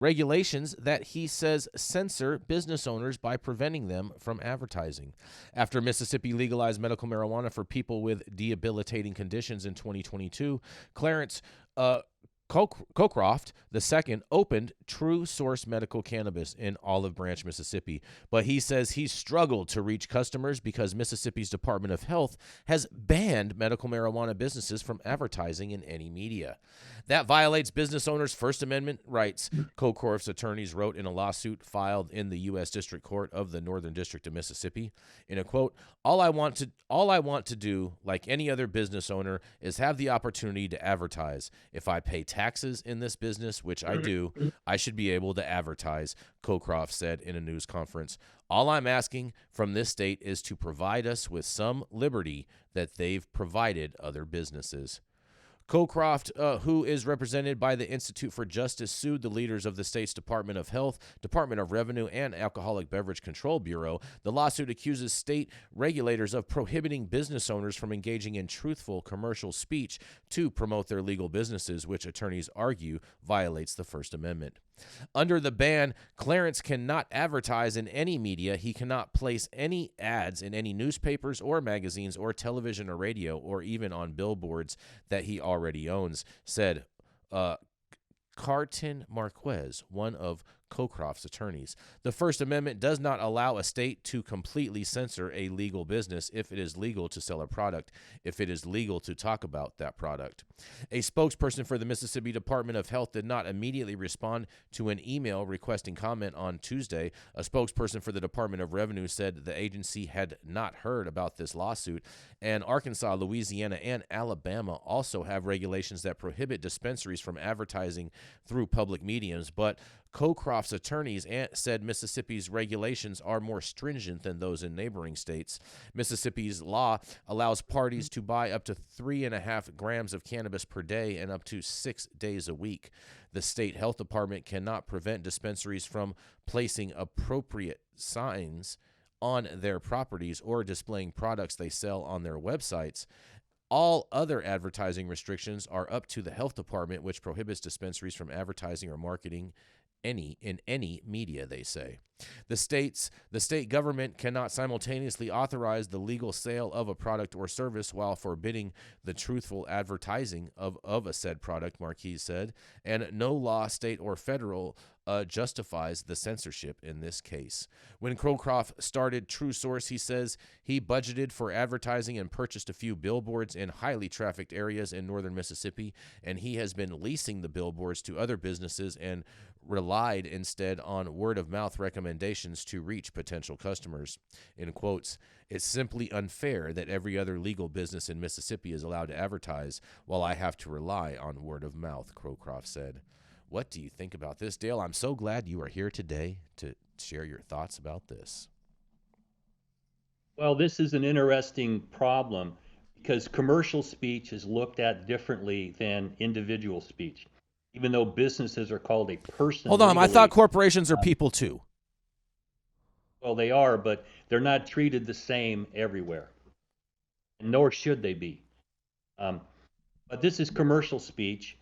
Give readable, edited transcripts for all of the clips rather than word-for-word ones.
regulations that he says censor business owners by preventing them from advertising. After Mississippi legalized medical marijuana for people with debilitating conditions in 2022, Clarence Cocroft II opened True Source Medical Cannabis in Olive Branch, Mississippi, but he says he's struggled to reach customers because Mississippi's Department of Health has banned medical marijuana businesses from advertising in any media. That violates business owners' First Amendment rights, Cocroft's attorneys wrote in a lawsuit filed in the U.S. District Court of the Northern District of Mississippi. In a quote, all I want to do, like any other business owner, is have the opportunity to advertise. If I pay taxes in this business, which I do, I should be able to advertise, Cocroft said in a news conference. All I'm asking from this state is to provide us with some liberty that they've provided other businesses. Cocroft, who is represented by the Institute for Justice, sued the leaders of the state's Department of Health, Department of Revenue, and Alcoholic Beverage Control Bureau. The lawsuit accuses state regulators of prohibiting business owners from engaging in truthful commercial speech to promote their legal businesses, which attorneys argue violates the First Amendment. Under the ban, Clarence cannot advertise in any media. He cannot place any ads in any newspapers or magazines or television or radio or even on billboards that he already owns, said Carton Marquez, one of Cocroft's attorneys. The First Amendment does not allow a state to completely censor a legal business if it is legal to sell a product, if it is legal to talk about that product. A spokesperson for the Mississippi Department of Health did not immediately respond to an email requesting comment on Tuesday. A spokesperson for the Department of Revenue said the agency had not heard about this lawsuit, and Arkansas, Louisiana, and Alabama also have regulations that prohibit dispensaries from advertising through public mediums, but Cocroft's attorneys said Mississippi's regulations are more stringent than those in neighboring states. Mississippi's law allows parties to buy up to 3.5 grams of cannabis per day and up to 6 days a week. The state health department cannot prevent dispensaries from placing appropriate signs on their properties or displaying products they sell on their websites. All other advertising restrictions are up to the health department, which prohibits dispensaries from advertising or marketing in any media, they say. The state government cannot simultaneously authorize the legal sale of a product or service while forbidding the truthful advertising of a said product, Marquez said, and no law, state or federal, justifies the censorship in this case. When Cocroft started True Source, he says he budgeted for advertising and purchased a few billboards in highly trafficked areas in northern Mississippi, and he has been leasing the billboards to other businesses and relied instead on word-of-mouth recommendations to reach potential customers. In quotes, it's simply unfair that every other legal business in Mississippi is allowed to advertise while I have to rely on word-of-mouth, Cocroft said. What do you think about this, Dale? I'm so glad you are here today to share your thoughts about this. Well, this is an interesting problem because commercial speech is looked at differently than individual speech. Even though businesses are called a person Hold on, I legally, thought corporations are people too. well, they are, but they're not treated the same everywhere, and nor should they be. But this is commercial speech,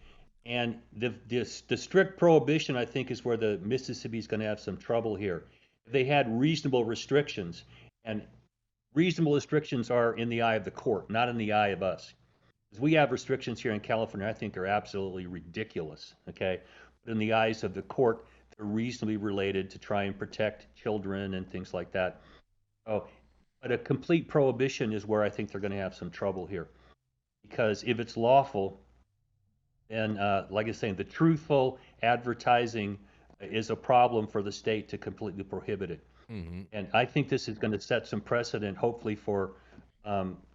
and the strict prohibition, I think, is where the Mississippi is going to have some trouble here. If they had reasonable restrictions, and reasonable restrictions are in the eye of the court, not in the eye of us. Because we have restrictions here in California I think are absolutely ridiculous, okay? But in the eyes of the court, they're reasonably related to try and protect children and things like that. Oh, but a complete prohibition is where I think they're going to have some trouble here. Because if it's lawful, then, like I was saying, the truthful advertising is a problem for the state to completely prohibit it. Mm-hmm. And I think this is going to set some precedent, hopefully, for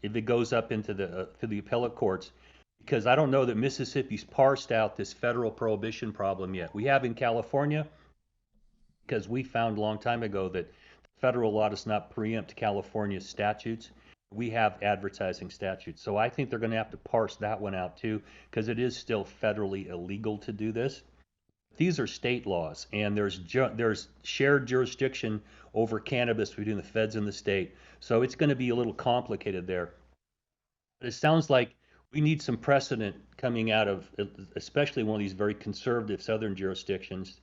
if it goes up into to the appellate courts, because I don't know that Mississippi's parsed out this federal prohibition problem yet. We have in California, because we found a long time ago that federal law does not preempt California statutes. We have advertising statutes. So I think they're going to have to parse that one out too, because it is still federally illegal to do this. These are state laws, and there's shared jurisdiction over cannabis between the feds and the state. So it's going to be a little complicated there. But it sounds like we need some precedent coming out of, especially one of these very conservative southern jurisdictions,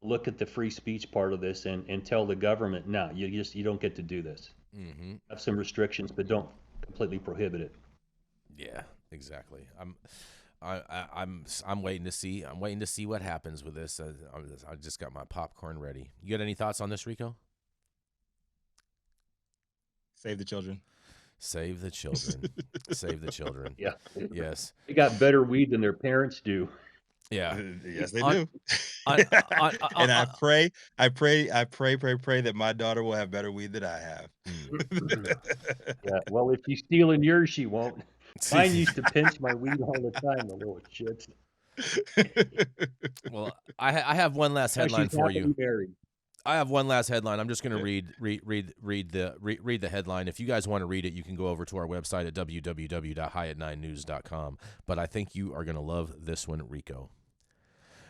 look at the free speech part of this and tell the government, no, you don't get to do this. Mm-hmm. Have some restrictions, but don't completely prohibit it. Yeah, exactly. I'm waiting to see. I'm waiting to see what happens with this. I just got my popcorn ready. You got any thoughts on this, Rico? Save the children. Save the children. Save the children. Yeah. Yes. They got better weed than their parents do. Yeah. Yes, they do. on- And I pray that my daughter will have better weed than I have. Yeah. Well, if she's stealing yours, she won't. Mine used to pinch my weed all the time, the little shits. Well, I have one last Now headline she's for you. happily married. I have one last headline. I'm just going to read the headline. If you guys want to read it, you can go over to our website at www.highat9news.com. But I think you are going to love this one, Rico.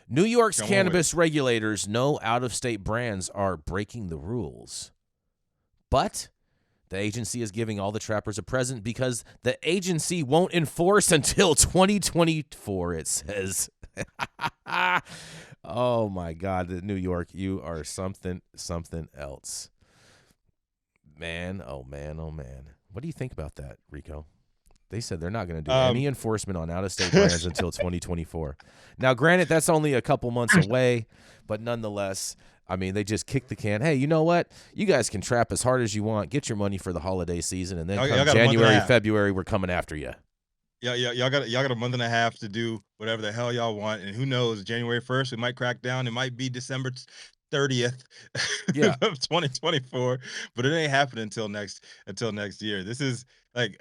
New York's cannabis regulators know out-of-state brands are breaking the rules, but the agency is giving all the trappers a present because the agency won't enforce until 2024. It says. Oh my God, New York, you are something else. Man, oh man, oh man. What do you think about that, Rico? They said they're not going to do any enforcement on out-of-state brands until 2024. Now, granted, that's only a couple months away, but nonetheless, I mean, they just kicked the can. Hey, you know what? You guys can trap as hard as you want. Get your money for the holiday season, and then come January, February, we're coming after you. Yeah, y'all got a month and a half to do whatever the hell y'all want, and who knows? January 1st, it might crack down. It might be December 30th of 2024, but it ain't happening until next year. This is like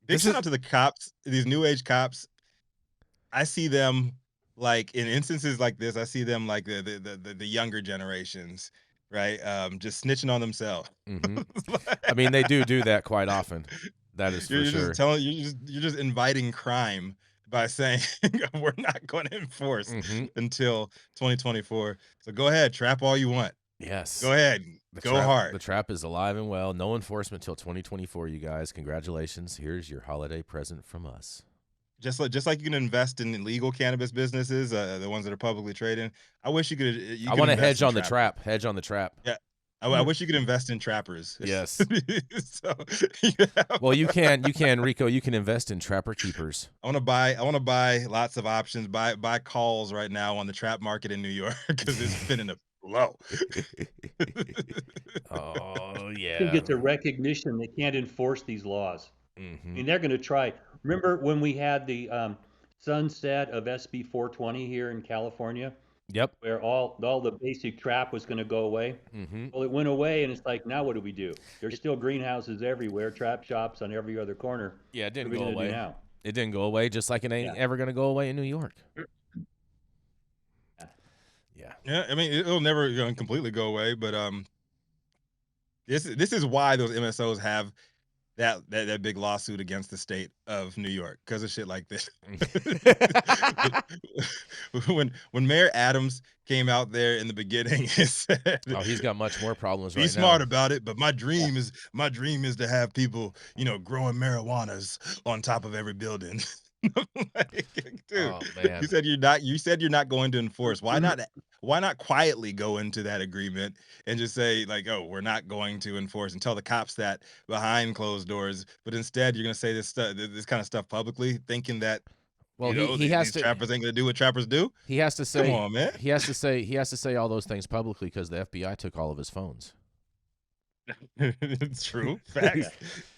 big shout out to the cops, these new age cops. I see them like in instances like this. I see them like the younger generations, right? Just snitching on themselves. Mm-hmm. I mean, they do that quite often. That is for sure. You're just inviting crime by saying we're not going to enforce until 2024. So go ahead, trap all you want. Yes. Go ahead. Go hard. The trap is alive and well. No enforcement till 2024, you guys. Congratulations. Here's your holiday present from us. Just like you can invest in legal cannabis businesses, the ones that are publicly trading. I wish you could. I want to hedge on the trap. Hedge on the trap. Yeah. I wish you could invest in trappers. Yes. So, well, you can, Rico. You can invest in trapper keepers. I want to buy lots of options. Buy calls right now on the trap market in New York because it's been in a low. Oh yeah. I think it's a recognition they can't enforce these laws. Mm-hmm. I mean, they're going to try. Remember when we had the sunset of SB 420 here in California? Yep. Where all the basic trap was going to go away. Mm-hmm. Well, it went away, and it's like, now what do we do? There's still greenhouses everywhere, trap shops on every other corner. Yeah, it didn't go away. Now? It didn't go away, just like it ain't ever going to go away in New York. Yeah. I mean, it'll never completely go away, but this is why those MSOs have that big lawsuit against the state of New York because of shit like this. when Mayor Adams came out there in the beginning and said, "Oh, he's got much more problems right now. Be smart about it, but my dream is to have people, growing marijuanas on top of every building." Like, dude, oh, man. You said you're not going to enforce. Why not quietly go into that agreement and just say like, oh, we're not going to enforce, and tell the cops that behind closed doors, but instead you're going to say this kind of stuff publicly, thinking that these trappers ain't going to do what trappers do. He has to say, come on, man. He has to say all those things publicly because the FBI took all of his phones. It's true. Facts.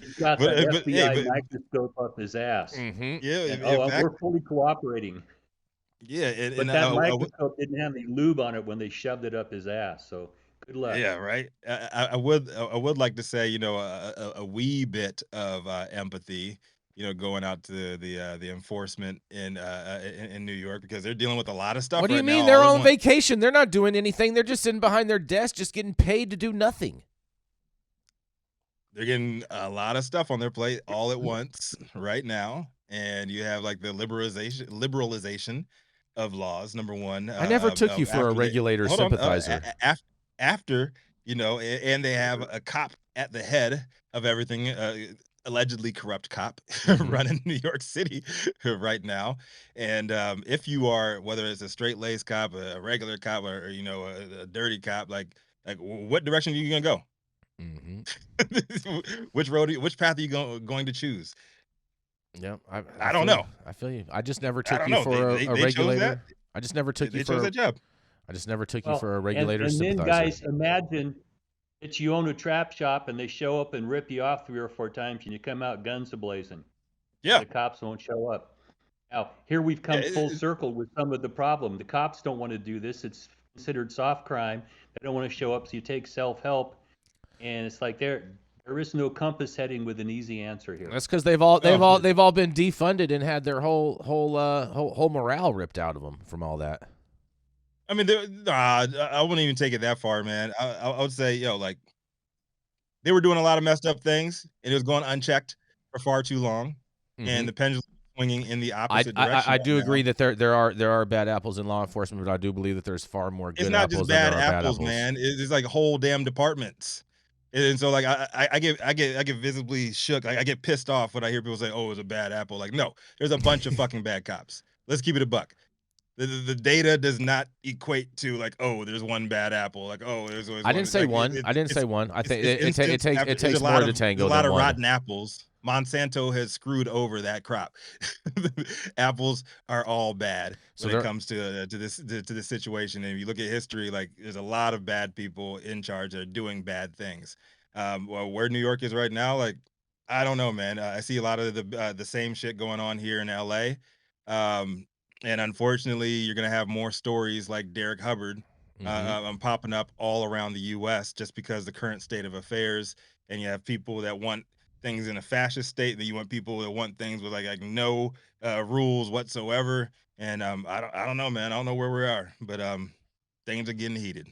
He's got the FBI microscope up his ass. Mm-hmm. Yeah. We're fully cooperating. Yeah. But that microscope didn't have any lube on it when they shoved it up his ass. So good luck. Yeah. Right. I would like to say, a wee bit of empathy, going out to the enforcement in New York, because they're dealing with a lot of stuff. What do you mean? They're on vacation. They're not doing anything. They're just sitting behind their desk, just getting paid to do nothing. They're getting a lot of stuff on their plate all at once right now, and you have like the liberalization of laws. Number one, I never took you for a regulator sympathizer. After and they have a cop at the head of everything. allegedly corrupt cop Hmm. running New York City right now. And if you are, whether it's a straight laced cop, a regular cop, or a dirty cop, like what direction are you gonna go? Hmm. Which path are you going to choose? Yeah, I I don't feel you. know. I feel you. I just never I took don't you know. for a They chose that. regulator. I just never took you They chose for a. that job. I just never took you Well, for a and regulator and then sympathizer. guys, imagine that you own a trap shop and they show up and rip you off 3 or 4 times, and you come out guns a-blazing. Yeah. The cops won't show up. Now, here we've Yeah. come full circle with some of the problem. The cops don't want to do this. It's considered soft crime. They don't want to show up, so you take self-help, and it's like there is no compass heading with an easy answer here. That's because they've all they've No. all they've all been defunded and had their whole morale ripped out of them from all that. I mean, I wouldn't even take it that far, man. I would say, like they were doing a lot of messed up things, and it was going unchecked for far too long, Hmm. and the pendulum swinging in the I, opposite I direction I right do now. agree that there are bad apples in law enforcement, but I do believe that there's far more It's good not just apples than there bad are bad apples, apples. man. It's like whole damn departments. And so like I get visibly shook. Like I get pissed off when I hear people say, "Oh, it was a bad apple." Like, no, there's a bunch of fucking bad cops. Let's keep it a buck. The data does not equate to like, oh, there's one bad apple. Like, oh, there's always I one. didn't say Like one. I didn't say one. I think it's it instance takes after. it takes more to There's tango a lot than of one. rotten apples. Monsanto has screwed over that crop. Apples are all bad So when it there, comes to this situation. And if you look at history, like there's a lot of bad people in charge that are doing bad things. Well, where New York is right now, like I don't know, man. I see a lot of the same shit going on here in LA. Um, and unfortunately, you're gonna have more stories like Derek Hubbard hmm popping up all around the U.S. just because the current state of affairs, and you have people that want things in a fascist state, and then you want people that want things with like no rules whatsoever. And I don't know, man. I don't know where we are, but things are getting heated.